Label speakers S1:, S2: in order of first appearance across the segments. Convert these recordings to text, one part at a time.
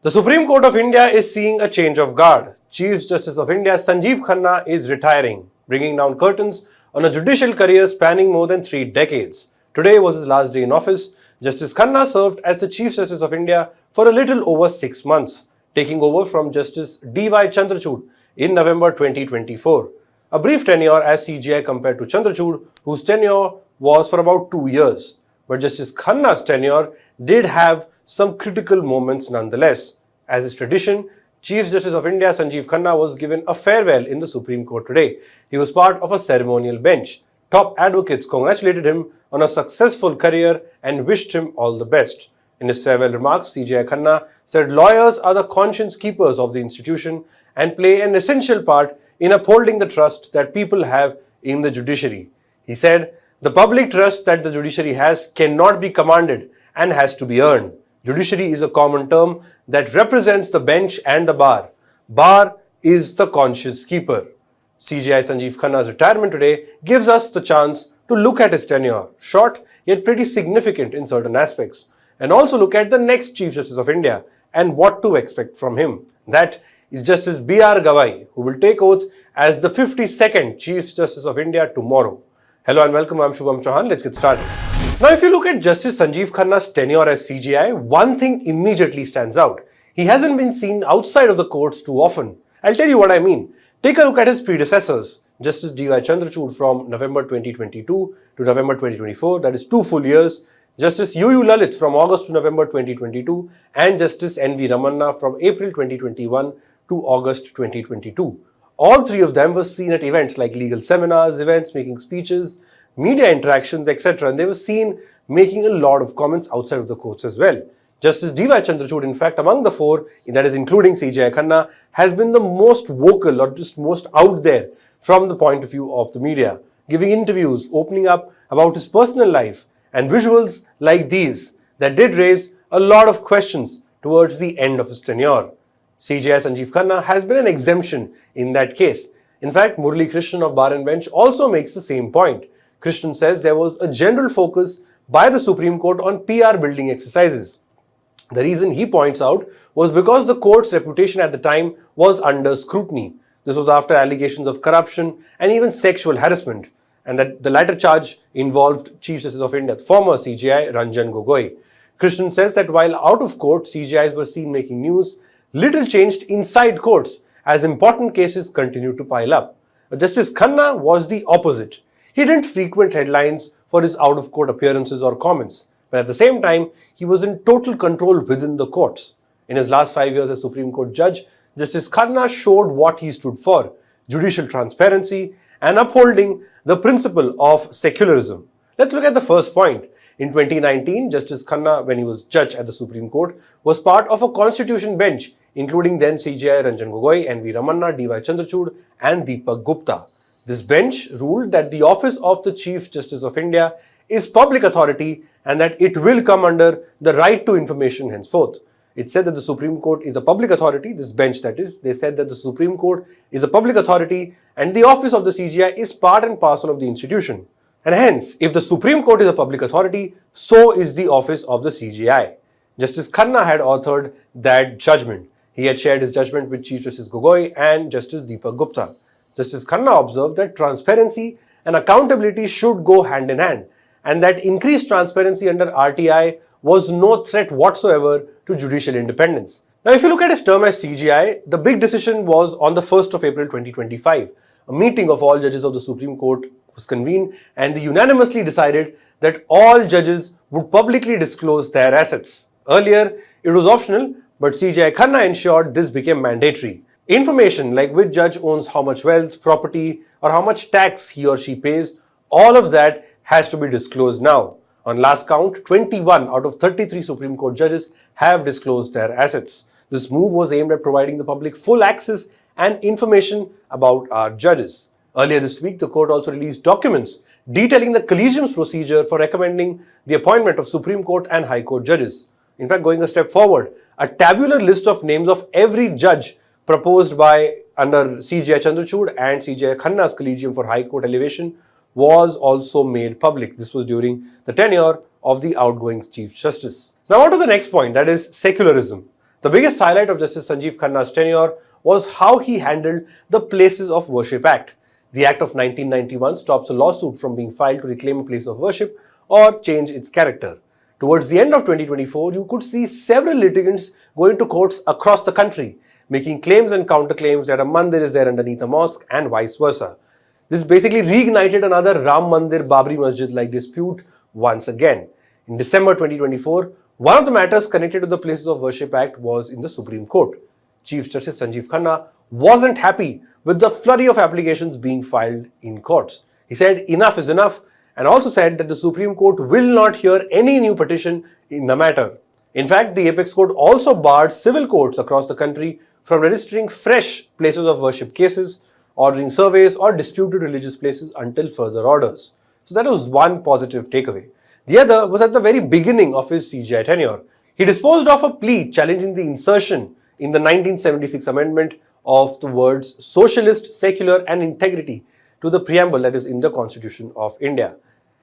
S1: The Supreme Court of India is seeing a change of guard. Chief Justice of India Sanjiv Khanna is retiring, bringing down curtains on a judicial career spanning more than 3 decades. Today was his last day in office. Justice Khanna served as the Chief Justice of India for a little over 6 months, taking over from Justice Chandrachud in November 2024. A brief tenure as CJI compared to Chandrachud, whose tenure was for about 2 years. But Justice Khanna's tenure did have some critical moments nonetheless. As is tradition, Chief Justice of India Sanjiv Khanna was given a farewell in the Supreme Court today. He was part of a ceremonial bench. Top advocates congratulated him on a successful career and wished him all the best. In his farewell remarks, CJI Khanna said lawyers are the conscience keepers of the institution and play an essential part in upholding the trust that people have in the judiciary. He said, the public trust that the judiciary has cannot be commanded and has to be earned. Judiciary is a common term that represents the bench and the bar. Bar is the conscience keeper. CJI Sanjiv Khanna's retirement today gives us the chance to look at his tenure, short yet pretty significant in certain aspects, and also look at the next Chief Justice of India and what to expect from him. That is Justice B.R. Gavai, who will take oath as the 52nd Chief Justice of India tomorrow. Hello and welcome, I'm Shubham Chauhan. Let's get started. Now, if you look at Justice Sanjiv Khanna's tenure as CJI, one thing immediately stands out. He hasn't been seen outside of the courts too often. I'll tell you what I mean. Take a look at his predecessors. Justice G.Y. Chandrachud from November 2022 to November 2024, that is 2 full years. Justice U.U. Lalit from August to November 2022 and Justice N.V. Ramanna from April 2021 to August 2022. All 3 of them were seen at events like legal seminars, events, making speeches, media interactions, etc. And they were seen making a lot of comments outside of the courts as well. Justice D.Y. Chandrachud, in fact, among the 4, that is including CJI Khanna, has been the most vocal or just most out there from the point of view of the media, giving interviews, opening up about his personal life, and visuals like these that did raise a lot of questions towards the end of his tenure. CJI Sanjiv Khanna has been an exemption in that case. In fact, Murali Krishnan of Bar and Bench also makes the same point. Krishnan says there was a general focus by the Supreme Court on PR building exercises. The reason he points out was because the court's reputation at the time was under scrutiny. This was after allegations of corruption and even sexual harassment, and that the latter charge involved Chief Justice of India, former CJI Ranjan Gogoi. Krishnan says that while out of court, CJIs were seen making news, little changed inside courts as important cases continued to pile up. But Justice Khanna was the opposite. He didn't frequent headlines for his out-of-court appearances or comments, but at the same time, he was in total control within the courts. In his last 5 years as Supreme Court judge, Justice Khanna showed what he stood for: judicial transparency and upholding the principle of secularism. Let's look at the first point. In 2019, Justice Khanna, when he was judge at the Supreme Court, was part of a constitution bench, including then CJI Ranjan Gogoi, N.V. Ramanna, D.Y. Chandrachud, and Deepak Gupta. This bench ruled that the office of the Chief Justice of India is public authority and that it will come under the right to information henceforth. It said that the Supreme Court is a public authority, this bench that is. They said that the Supreme Court is a public authority and the office of the CJI is part and parcel of the institution. And hence, if the Supreme Court is a public authority, so is the office of the CJI. Justice Khanna had authored that judgment. He had shared his judgment with Chief Justice Gogoi and Justice Deepak Gupta. Justice Khanna observed that transparency and accountability should go hand in hand, and that increased transparency under RTI was no threat whatsoever to judicial independence. Now, if you look at his term as CJI, the big decision was on the 1st of April 2025. A meeting of all judges of the Supreme Court was convened and they unanimously decided that all judges would publicly disclose their assets. Earlier, it was optional, but CJI Khanna ensured this became mandatory. Information like which judge owns how much wealth, property, or how much tax he or she pays, all of that has to be disclosed now. On last count, 21 out of 33 Supreme Court judges have disclosed their assets. This move was aimed at providing the public full access and information about our judges. Earlier this week, the court also released documents detailing the collegium's procedure for recommending the appointment of Supreme Court and High Court judges. In fact, going a step forward, a tabular list of names of every judge proposed by under CJI Chandrachud and CJI Khanna's Collegium for High Court elevation was also made public. This was during the tenure of the outgoing Chief Justice. Now on to the next point, that is secularism. The biggest highlight of Justice Sanjiv Khanna's tenure was how he handled the Places of Worship Act. The Act of 1991 stops a lawsuit from being filed to reclaim a place of worship or change its character. Towards the end of 2024, you could see several litigants going to courts across the country, making claims and counterclaims that a mandir is there underneath a mosque and vice versa. This basically reignited another Ram Mandir Babri Masjid-like dispute once again. In December 2024, one of the matters connected to the Places of Worship Act was in the Supreme Court. Chief Justice Sanjiv Khanna wasn't happy with the flurry of applications being filed in courts. He said enough is enough and also said that the Supreme Court will not hear any new petition in the matter. In fact, the Apex Court also barred civil courts across the country from registering fresh places of worship cases, ordering surveys or disputed religious places until further orders. So that was one positive takeaway. The other was at the very beginning of his CJI tenure. He disposed of a plea challenging the insertion in the 1976 amendment of the words socialist, secular and integrity to the preamble that is in the Constitution of India.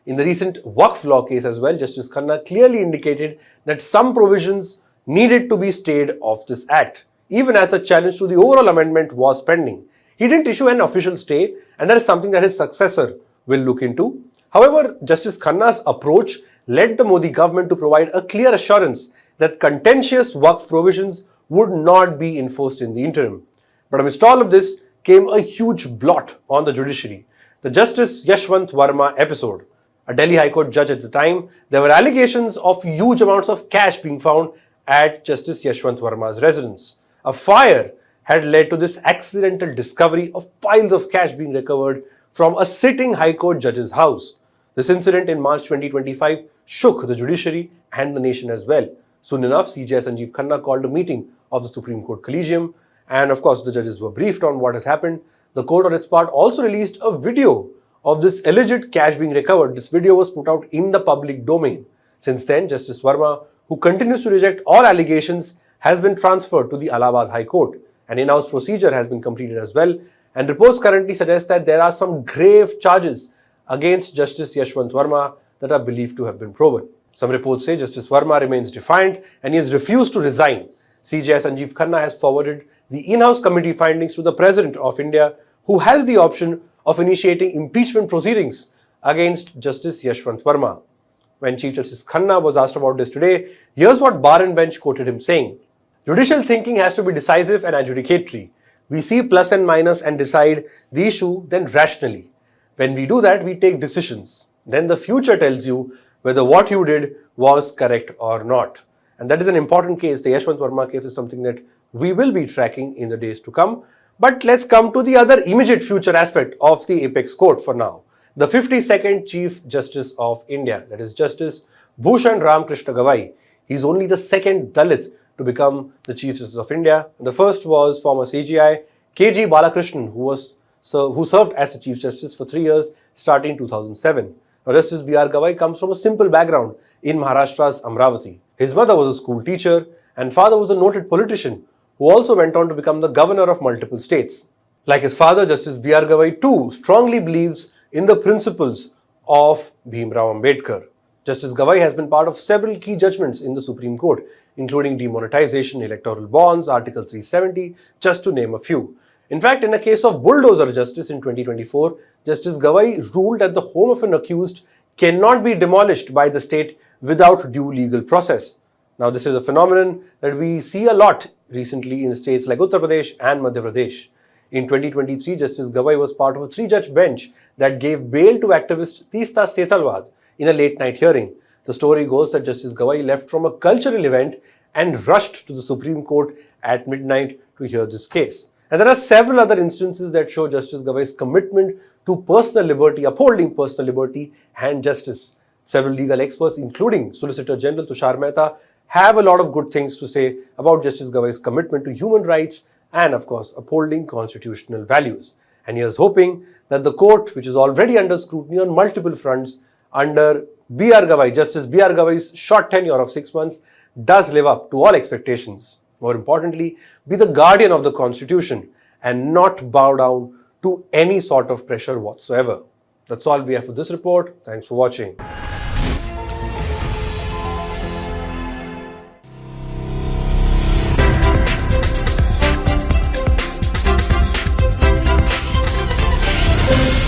S1: In the recent Waqf law case as well, Justice Khanna clearly indicated that some provisions needed to be stayed of this act, even as a challenge to the overall amendment was pending. He didn't issue an official stay, and that is something that his successor will look into. However, Justice Khanna's approach led the Modi government to provide a clear assurance that contentious Waqf provisions would not be enforced in the interim. But amidst all of this came a huge blot on the judiciary, the Justice Yashwant Verma episode. A Delhi High Court judge at the time, there were allegations of huge amounts of cash being found at Justice Yashwant Verma's residence. A fire had led to this accidental discovery of piles of cash being recovered from a sitting High Court judge's house. This incident in March 2025 shook the judiciary and the nation as well. Soon enough, CJI Sanjiv Khanna called a meeting of the Supreme Court Collegium, and of course the judges were briefed on what has happened. The court on its part also released a video of this alleged cash being recovered. This video was put out in the public domain. Since then, Justice Verma, who continues to reject all allegations, has been transferred to the Allahabad High Court. An in-house procedure has been completed as well, and reports currently suggest that there are some grave charges against Justice Yashwant Verma that are believed to have been proven. Some reports say Justice Verma remains defiant and he has refused to resign. CJI Sanjiv Khanna has forwarded the in-house committee findings to the President of India, who has the option of initiating impeachment proceedings against Justice Yashwant Verma. When Chief Justice Khanna was asked about this today, here's what bar and bench quoted him saying: "Judicial thinking has to be decisive and adjudicatory. We see plus and minus and decide the issue then rationally. When we do that, we take decisions. Then the future tells you whether what you did was correct or not." And that is an important case. The Yashwant Verma case is something that we will be tracking in the days to come. But let's come to the other immediate future aspect of the Apex Court for now. The 52nd Chief Justice of India, that is Justice Bhushan Ram Krishna Gavai. He's only the second Dalit to become the Chief Justice of India. The first was former CJI KG Balakrishnan, who served as the Chief Justice for 3 years starting 2007. Now, Justice B.R. Gavai comes from a simple background in Maharashtra's Amravati. His mother was a school teacher and father was a noted politician who also went on to become the governor of multiple states. Like his father, Justice B.R. Gavai too strongly believes in the principles of Bhimrao Ambedkar. Justice Gavai has been part of several key judgments in the Supreme Court, including demonetization, electoral bonds, Article 370, just to name a few. In fact, in a case of bulldozer justice in 2024, Justice Gavai ruled that the home of an accused cannot be demolished by the state without due legal process. Now, this is a phenomenon that we see a lot recently in states like Uttar Pradesh and Madhya Pradesh. In 2023, Justice Gavai was part of a 3-judge bench that gave bail to activist Teesta Setalwad in a late-night hearing. The story goes that Justice Gavai left from a cultural event and rushed to the Supreme Court at midnight to hear this case. And there are several other instances that show Justice Gavai's commitment to personal liberty, upholding personal liberty and justice. Several legal experts, including Solicitor General Tushar Mehta, have a lot of good things to say about Justice Gavai's commitment to human rights and, of course, upholding constitutional values. And here's hoping that the court, which is already under scrutiny on multiple fronts under B.R. Gavai, Justice B.R. Gavai's short tenure of 6 months, does live up to all expectations. More importantly, be the guardian of the Constitution and not bow down to any sort of pressure whatsoever. That's all we have for this report. Thanks for watching. Khanna.